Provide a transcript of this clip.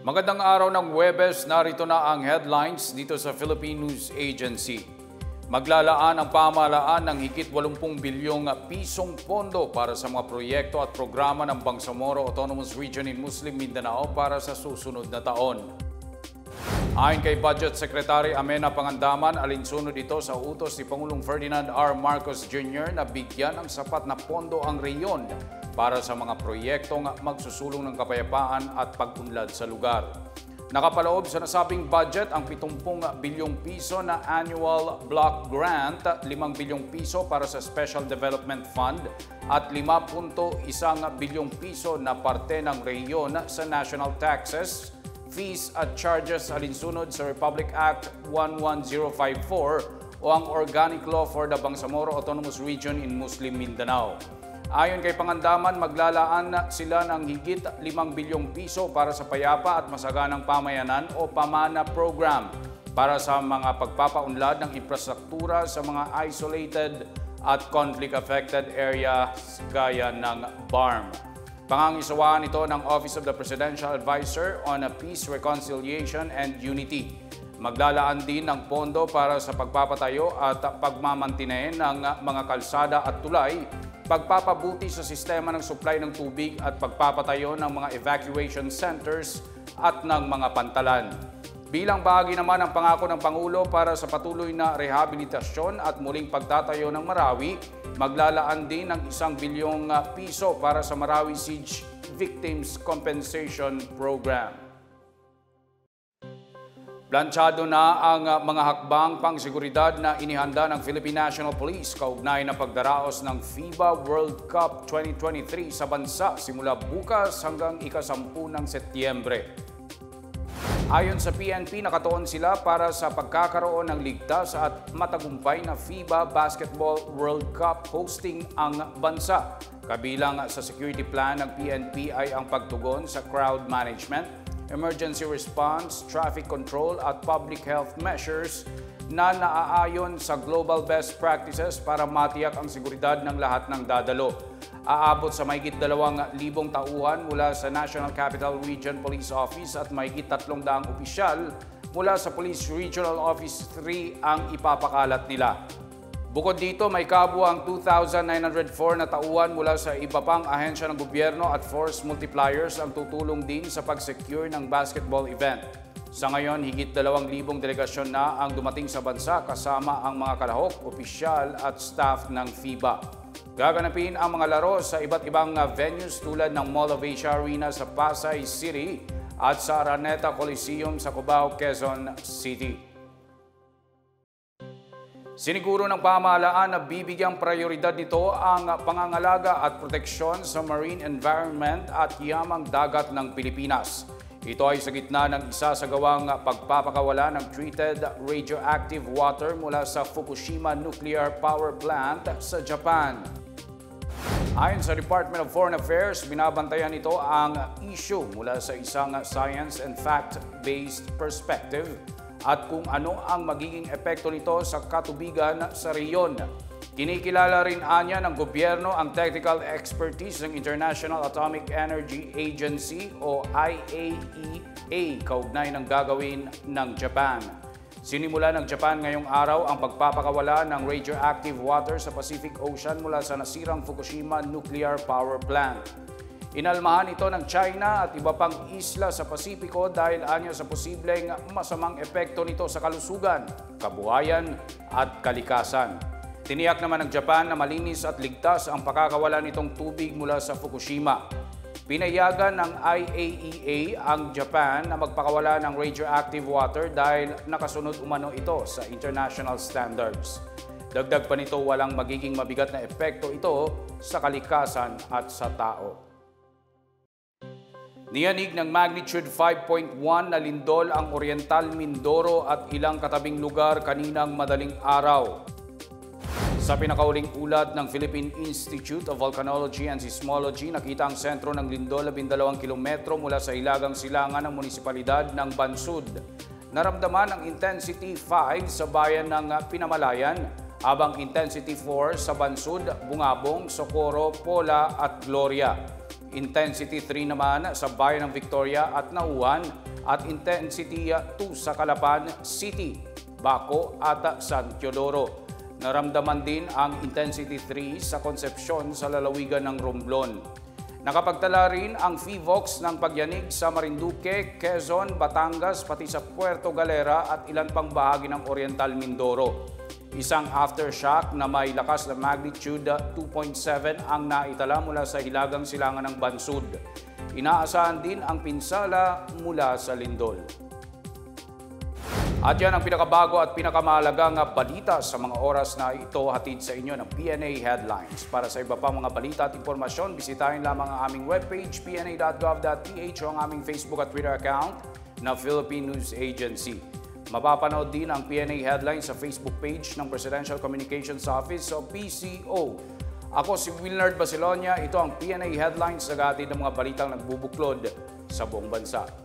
Magandang araw ng Huwebes, narito na ang headlines dito sa Philippine News Agency. Maglalaan ang pamahalaan ng higit 80 bilyong pisong pondo para sa mga proyekto at programa ng Bangsamoro Autonomous Region in Muslim Mindanao para sa susunod na taon. Ayon kay Budget Secretary Amena Pangandaman, alinsunod ito sa utos ni Pangulong Ferdinand R. Marcos Jr. na bigyan ng sapat na pondo ang rehiyon para sa mga proyektong magsusulong ng kapayapaan at pag-unlad sa lugar. Nakapaloob sa nasabing budget ang 70 bilyong piso na annual block grant, 5 bilyong piso para sa Special Development Fund at 5.1 bilyong piso na parte ng rehiyon sa national taxes, fees at charges alinsunod sa Republic Act 11054 o ang Organic Law for the Bangsamoro Autonomous Region in Muslim Mindanao. Ayon kay Pangandaman, maglalaan sila ng higit 5 bilyong piso para sa payapa at masaganang pamayanan o PAMANA program para sa mga pagpapaunlad ng infrastruktura sa mga isolated at conflict-affected areas gaya ng BARM. Pangangisawaan ito ng Office of the Presidential Advisor on Peace, Reconciliation and Unity. Maglalaan din ng pondo para sa pagpapatayo at pagmamantine ng mga kalsada at tulay, pagpapabuti sa sistema ng supply ng tubig at pagpapatayo ng mga evacuation centers at ng mga pantalan. Bilang bahagi naman ng pangako ng Pangulo para sa patuloy na rehabilitasyon at muling pagtatayo ng Marawi, maglalaan din ng 1 bilyong piso para sa Marawi Siege Victims Compensation Program. Planchado na ang mga hakbang pangseguridad na inihanda ng Philippine National Police kaugnay na pagdaraos ng FIBA World Cup 2023 sa bansa simula bukas hanggang ika-10 ng Setyembre. Ayon sa PNP, nakatuon sila para sa pagkakaroon ng ligtas at matagumpay na FIBA Basketball World Cup hosting ang bansa. Kabilang sa security plan ng PNP ay ang pagtugon sa crowd management, emergency response, traffic control at public health measures na naaayon sa global best practices para matiyak ang seguridad ng lahat ng dadalo. Aabot sa mahigit 2,000 tauhan mula sa National Capital Region Police Office at mahigit 300 opisyal mula sa Police Regional Office 3 ang ipapakalat nila. Bukod dito, may kabuang 2,904 na tauhan mula sa iba pang ahensya ng gobyerno at force multipliers ang tutulong din sa pag-secure ng basketball event. Sa ngayon, higit 2,000 delegasyon na ang dumating sa bansa kasama ang mga kalahok, opisyal at staff ng FIBA. Gaganapin ang mga laro sa iba't ibang venues tulad ng Mall of Asia Arena sa Pasay City at sa Araneta Coliseum sa Cubao, Quezon City. Siniguro ng pamahalaan na bibigyang prioridad nito ang pangangalaga at proteksyon sa marine environment at yamang dagat ng Pilipinas. Ito ay sa gitna ng isasagawang pagpapakawala ng treated radioactive water mula sa Fukushima Nuclear Power Plant sa Japan. Ayon sa Department of Foreign Affairs, binabantayan ito ang issue mula sa isang science and fact-based perspective at kung ano ang magiging epekto nito sa katubigan sa rehiyon. Kinikilala rin anya ng gobyerno ang technical expertise ng International Atomic Energy Agency o IAEA kaugnay ng gagawin ng Japan. Sinimula ng Japan ngayong araw ang pagpapakawala ng radioactive water sa Pacific Ocean mula sa nasirang Fukushima Nuclear Power Plant. Inalmahan ito ng China at iba pang isla sa Pasipiko dahil anya sa posibleng masamang epekto nito sa kalusugan, kabuhayan at kalikasan. Tiniyak naman ng Japan na malinis at ligtas ang pakakawalan nitong tubig mula sa Fukushima. Pinayagan ng IAEA ang Japan na magpakawala ng radioactive water dahil nakasunod umano ito sa international standards. Dagdag pa nito, walang magiging mabigat na epekto ito sa kalikasan at sa tao. Niyanig ng magnitude 5.1 na lindol ang Oriental Mindoro at ilang katabing lugar kaninang madaling araw. Sa pinakauling ulat ng Philippine Institute of Volcanology and Seismology, nakita ang sentro ng lindol 12 kilometro mula sa hilagang silangan ng munisipalidad ng Bansud. Naramdaman ang intensity 5 sa bayan ng Pinamalayan, habang intensity 4 sa Bansud, Bungabong, Socorro, Pola at Gloria. Intensity 3 naman sa bayan ng Victoria at Nauhan at Intensity 2 sa Calapan City, Baco at San Teodoro. Naramdaman din ang Intensity 3 sa Concepcion sa lalawigan ng Romblon. Nakapagtala rin ang PHIVOLCS ng pagyanig sa Marinduque, Quezon, Batangas, pati sa Puerto Galera at ilan pang bahagi ng Oriental Mindoro. Isang aftershock na may lakas na magnitude 2.7 ang naitala mula sa hilagang silangan ng Bansud. Inaasahan din ang pinsala mula sa lindol. At yan ang pinakabago at pinakamahalagang balita sa mga oras na ito, hatid sa inyo ng PNA Headlines. Para sa iba pa mga balita at impormasyon, bisitahin lamang ang aming webpage pna.gov.ph o ang aming Facebook at Twitter account na Philippine News Agency. Mapapanood din ang PNA Headlines sa Facebook page ng Presidential Communications Office o PCO. Ako si Wilnard Basilonia, ito ang PNA Headlines, naghahatid ng mga balitang nagbubuklod sa buong bansa.